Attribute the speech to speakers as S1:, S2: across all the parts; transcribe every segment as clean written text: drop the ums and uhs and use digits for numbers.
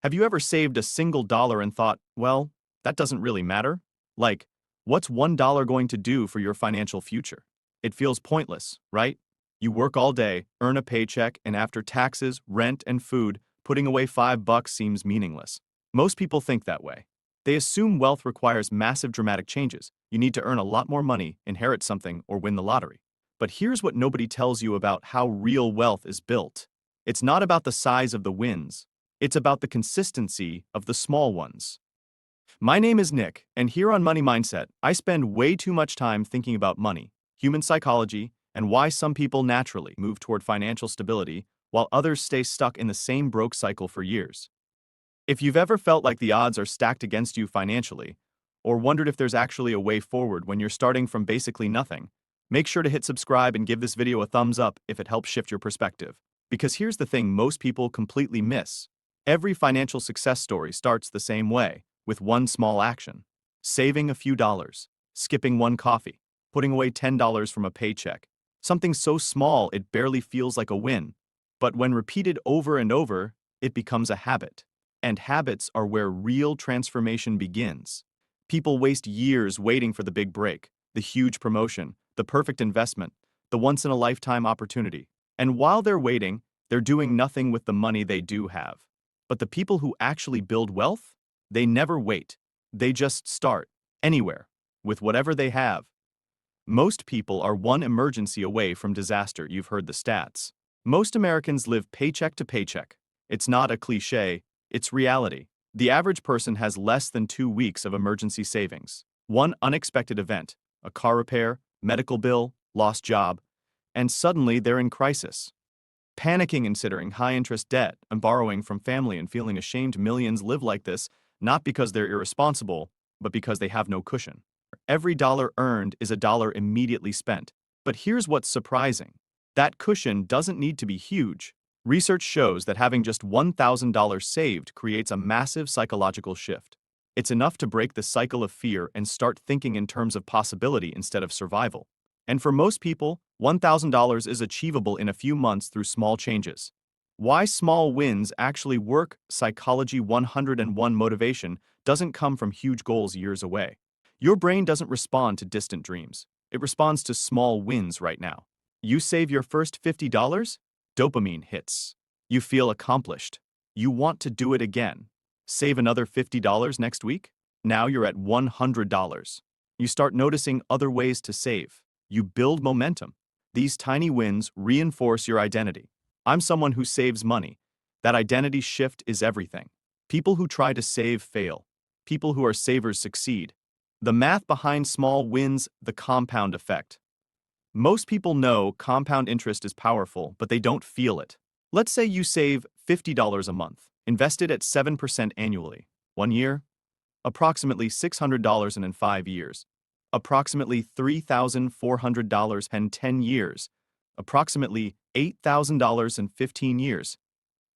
S1: Have you ever saved a single dollar and thought, well, that doesn't really matter? Like, what's $1 going to do for your financial future? It feels pointless, right? You work all day, earn a paycheck, and after taxes, rent, and food, putting away $5 seems meaningless. Most people think that way. They assume wealth requires massive dramatic changes. You need to earn a lot more money, inherit something, or win the lottery. But here's what nobody tells you about how real wealth is built. It's not about the size of the wins. It's about the consistency of the small ones. My name is Nick, and here on Money Mindset, I spend way too much time thinking about money, human psychology, and why some people naturally move toward financial stability while others stay stuck in the same broke cycle for years. If you've ever felt like the odds are stacked against you financially, or wondered if there's actually a way forward when you're starting from basically nothing, make sure to hit subscribe and give this video a thumbs up if it helps shift your perspective. Because here's the thing most people completely miss. Every financial success story starts the same way, with one small action. Saving a few dollars, skipping one coffee, putting away $10 from a paycheck. Something so small it barely feels like a win. But when repeated over and over, it becomes a habit. And habits are where real transformation begins. People waste years waiting for the big break, the huge promotion, the perfect investment, the once-in-a-lifetime opportunity. And while they're waiting, they're doing nothing with the money they do have. But the people who actually build wealth, they never wait. They just start, anywhere, with whatever they have. Most people are one emergency away from disaster. You've heard the stats. Most Americans live paycheck to paycheck. It's not a cliche, it's reality. The average person has less than 2 weeks of emergency savings. One unexpected event, a car repair, medical bill, lost job, and suddenly they're in crisis. Panicking and considering high-interest debt and borrowing from family and feeling ashamed. Millions live like this, not because they're irresponsible, but because they have no cushion. Every dollar earned is a dollar immediately spent. But here's what's surprising. That cushion doesn't need to be huge. Research shows that having just $1,000 saved creates a massive psychological shift. It's enough to break the cycle of fear and start thinking in terms of possibility instead of survival. And for most people, $1,000 is achievable in a few months through small changes. Why small wins actually work? Psychology 101. Motivation doesn't come from huge goals years away. Your brain doesn't respond to distant dreams. It responds to small wins right now. You save your first $50? Dopamine hits. You feel accomplished. You want to do it again. Save another $50 next week? Now you're at $100. You start noticing other ways to save. You build momentum. These tiny wins reinforce your identity. I'm someone who saves money. That identity shift is everything. People who try to save fail. People who are savers succeed. The math behind small wins, the compound effect. Most people know compound interest is powerful, but they don't feel it. Let's say you save $50 a month, invested at 7% annually. 1 year? Approximately $600 in 5 years. Approximately $3,400 in 10 years. Approximately $8,000 in 15 years.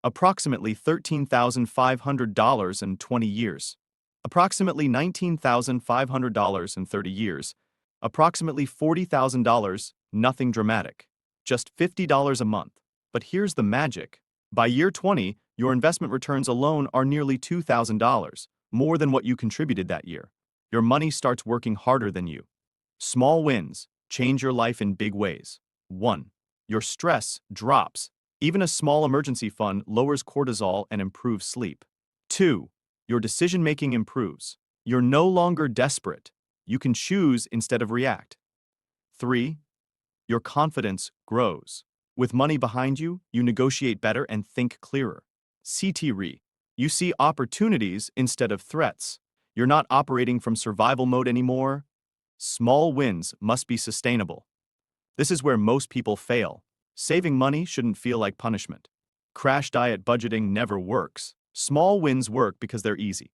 S1: Approximately $13,500 in 20 years. Approximately $19,500 in 30 years. Approximately $40,000, nothing dramatic. Just $50 a month. But here's the magic. By year 20, your investment returns alone are nearly $2,000, more than what you contributed that year. Your money starts working harder than you. Small wins change your life in big ways. 1. Your stress drops. Even a small emergency fund lowers cortisol and improves sleep. 2. Your decision-making improves. You're no longer desperate. You can choose instead of react. 3. Your confidence grows. With money behind you, you negotiate better and think clearer. CT-RE. You see opportunities instead of threats. You're not operating from survival mode anymore. Small wins must be sustainable. This is where most people fail. Saving money shouldn't feel like punishment. Crash diet budgeting never works. Small wins work because they're easy.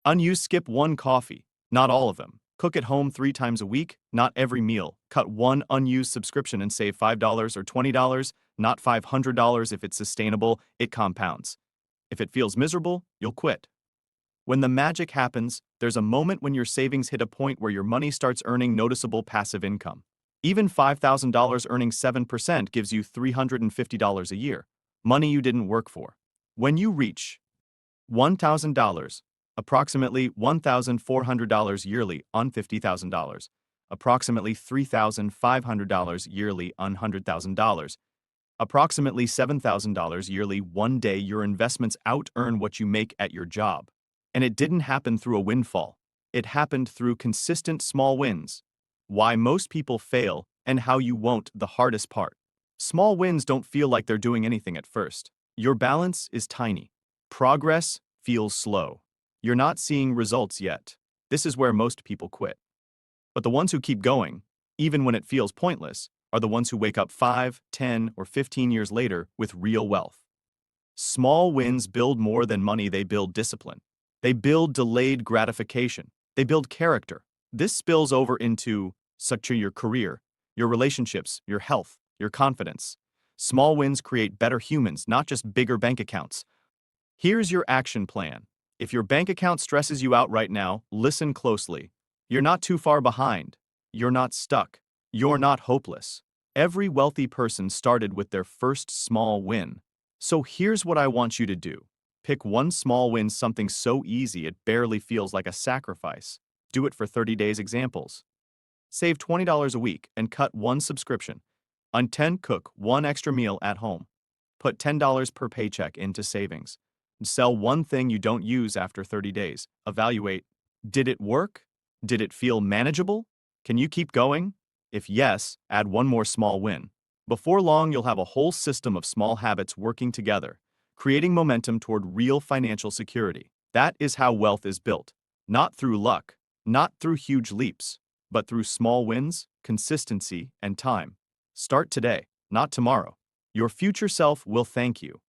S1: Unused. Skip one coffee, not all of them. Cook at home 3 times a week, not every meal. Cut one unused subscription and save $5 or $20, not $500. If it's sustainable, it compounds. If it feels miserable, you'll quit. When the magic happens, there's a moment when your savings hit a point where your money starts earning noticeable passive income. Even $5,000 earning 7% gives you $350 a year, money you didn't work for. When you reach $1,000, approximately $1,400 yearly on $50,000, approximately $3,500 yearly on $100,000, approximately $7,000 yearly. One day your investments out-earn what you make at your job. And it didn't happen through a windfall. It happened through consistent small wins. Why most people fail and how you won't. The hardest part. Small wins don't feel like they're doing anything at first. Your balance is tiny. Progress feels slow. You're not seeing results yet. This is where most people quit. But the ones who keep going, even when it feels pointless, are the ones who wake up 5, 10, or 15 years later with real wealth. Small wins build more than money, they build discipline. They build delayed gratification. They build character. This spills over into such your career, your relationships, your health, your confidence. Small wins create better humans, not just bigger bank accounts. Here's your action plan. If your bank account stresses you out right now, listen closely. You're not too far behind. You're not stuck. You're not hopeless. Every wealthy person started with their first small win. So here's what I want you to do. Pick one small win, something so easy it barely feels like a sacrifice. Do it for 30 days. Examples. Save $20 a week and cut one subscription. On 10, cook one extra meal at home. Put $10 per paycheck into savings. Sell one thing you don't use after 30 days. Evaluate. Did it work? Did it feel manageable? Can you keep going? If yes, add one more small win. Before long, you'll have a whole system of small habits working together, creating momentum toward real financial security. That is how wealth is built. Not through luck, not through huge leaps, but through small wins, consistency, and time. Start today, not tomorrow. Your future self will thank you.